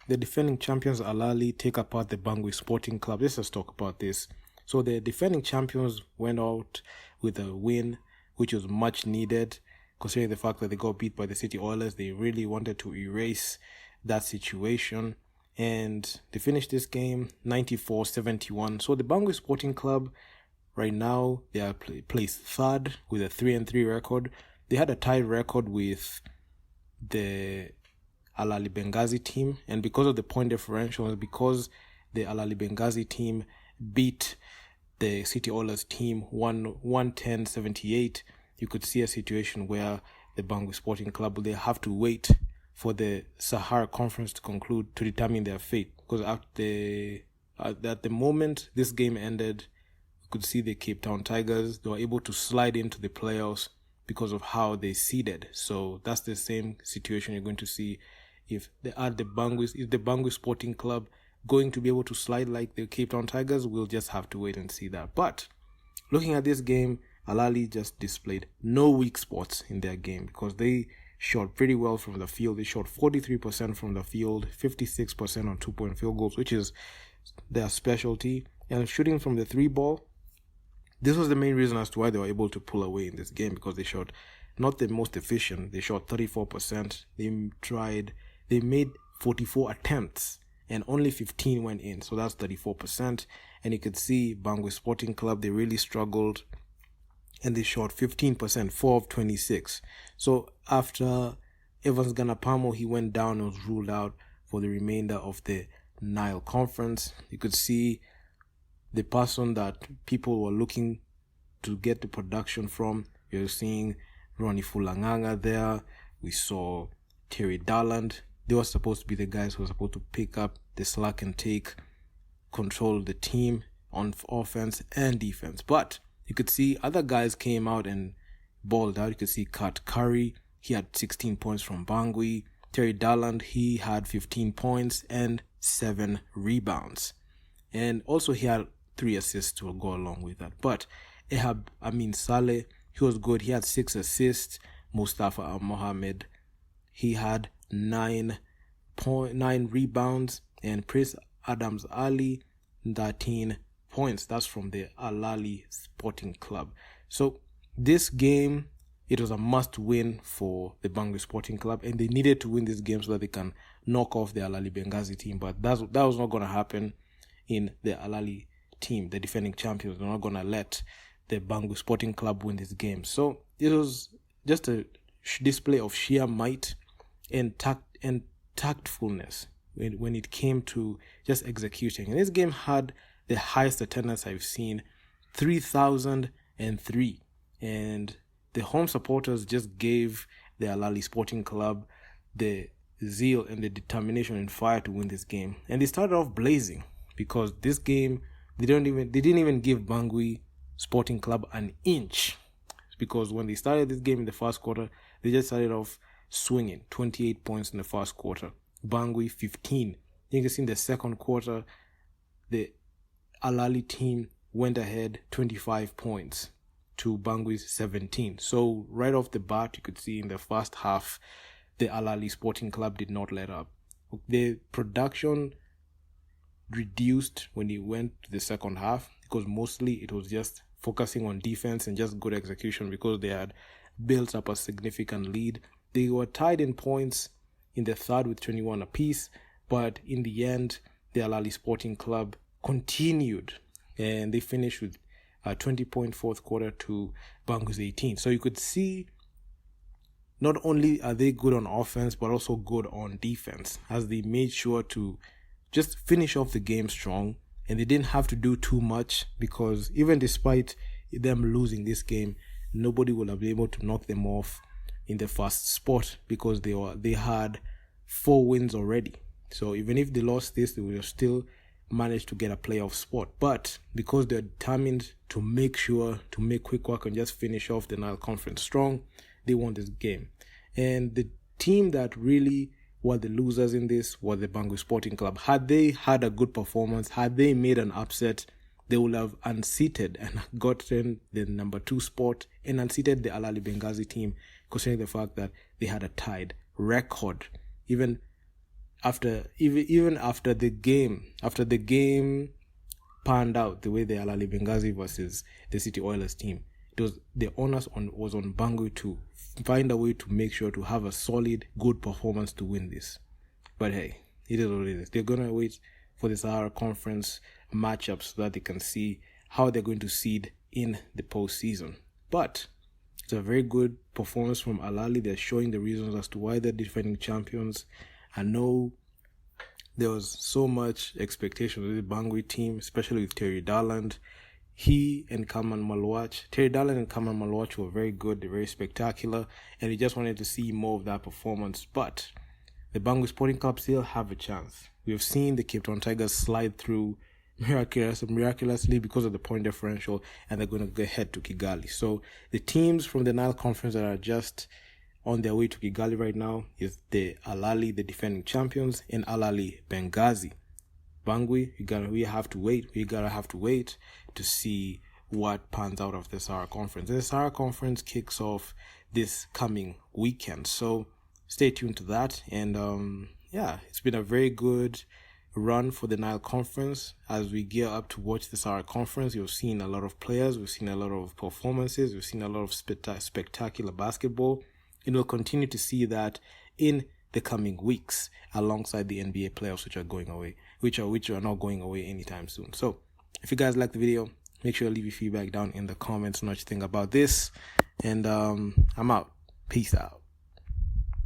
the defending champions Ahly take apart the Bangui Sporting Club. Let's just talk about this. So the defending champions went out with a win, which was much needed, considering the fact that they got beat by the City Oilers. They really wanted to erase that situation, and they finished this game 94-71. So the Bangui Sporting Club, right now, they are placed third with a 3-3 record. They had a tied record with the Ahly Benghazi team, and because of the point differential, because the Ahly Benghazi team beat the City Oilers team 110-78, you could see a situation where the Bangui Sporting Club, they have to wait for the Sahara Conference to conclude to determine their fate. Because at the moment this game ended, you could see the Cape Town Tigers, they were able to slide into the playoffs because of how they seeded. So that's the same situation you're going to see if the Bangui Sporting Club going to be able to slide like the Cape Town Tigers. We'll just have to wait and see that. But looking at this game, Ahly just displayed no weak spots in their game because they shot pretty well from the field. They shot 43% from the field, 56% on 2-point field goals, which is their specialty. And shooting from the 3-ball, this was the main reason as to why they were able to pull away in this game, because they shot not the most efficient. They shot 34%. They made 44 attempts and only 15 went in. So that's 34%. And you could see Bangui Sporting Club, they really struggled. And they shot 15%, 4 of 26. So after Evans Ganapamo, he went down and was ruled out for the remainder of the Nile Conference. You could see the person that people were looking to get the production from. You're seeing Ronnie Fulanganga there. We saw Terry Darland. They were supposed to be the guys who were supposed to pick up the slack and take control of the team on offense and defense. But you could see other guys came out and balled out. You could see Kat Curry. He had 16 points from Bangui. Terry Darland, he had 15 points and 7 rebounds. And also he had 3 assists to go along with that. But Ehab Amin Saleh, he was good. He had 6 assists. Mustafa Mohammed, he had 9 rebounds. And Prince Adams Ali, 13 points. That's from the Ahly Sporting Club. So this game, it was a must win for the Bangui Sporting Club, and they needed to win this game so that they can knock off the Ahly Benghazi team. But that was not going to happen in the Ahly team, the defending champions. They're not going to let the Bangui Sporting Club win this game. So it was just a display of sheer might and tactfulness when it came to just executing. And this game had the highest attendance I've seen, 3,003. And the home supporters just gave the Ahly Sporting Club the zeal and the determination and fire to win this game. And they started off blazing, because this game, they didn't even give Bangui Sporting Club an inch. Because when they started this game in the first quarter, they just started off swinging. 28 points in the first quarter. Bangui 15. You can see in the second quarter, the Ahly team went ahead 25 points to Bangui's 17. So right off the bat, you could see in the first half, the Ahly Sporting Club did not let up. The production reduced when it went to the second half, because mostly it was just focusing on defense and just good execution, because they had built up a significant lead. They were tied in points in the third with 21 apiece, but in the end, the Ahly Sporting Club continued, and they finished with a 20-point fourth quarter to Bangui's 18. So you could see not only are they good on offense, but also good on defense, as they made sure to just finish off the game strong, and they didn't have to do too much, because even despite them losing this game, nobody will have been able to knock them off in the first spot, because they had 4 wins already. So even if they lost this, they would have still managed to get a playoff spot. But because they're determined to make sure to make quick work and just finish off the Nile Conference strong, they won this game. And the team that really were the losers in this was the Bangui Sporting Club. Had they had a good performance, had they made an upset, they would have unseated and gotten the number 2 spot and unseated the Ahly Benghazi team, considering the fact that they had a tied record. Even even after the game panned out the way the Ahly Benghazi versus the City Oilers team, it was the onus was on Bangui to find a way to make sure to have a solid, good performance to win this. But hey, it is what it is. They're gonna wait for the Sahara Conference matchups so that they can see how they're going to seed in the postseason. But it's a very good performance from Ahly. They're showing the reasons as to why they're defending champions. I know there was so much expectation of the Bangui team, especially with Terry Darland. He and Kaman Malwach, Terry Darland and Kaman Malwach were very good, they're very spectacular, and we just wanted to see more of that performance. But the Bangui Sporting Club still have a chance. We have seen the Cape Town Tigers slide through miraculously because of the point differential, and they're going to head to Kigali. So the teams from the Nile Conference that are just on their way to Kigali right now is the Ahly, the defending champions, and Ahly Benghazi. Bangui, we have to wait to see what pans out of the Sahara Conference. The Sahara Conference kicks off this coming weekend, so stay tuned to that. And it's been a very good run for the Nile Conference. As we gear up to watch the Sahara Conference, you've seen a lot of players, we've seen a lot of performances, we've seen a lot of spectacular basketball, and we'll continue to see that in the coming weeks alongside the NBA playoffs, which are not going away anytime soon. So if you guys like the video, make sure to leave your feedback down in the comments on what you think about this. And I'm out. Peace out.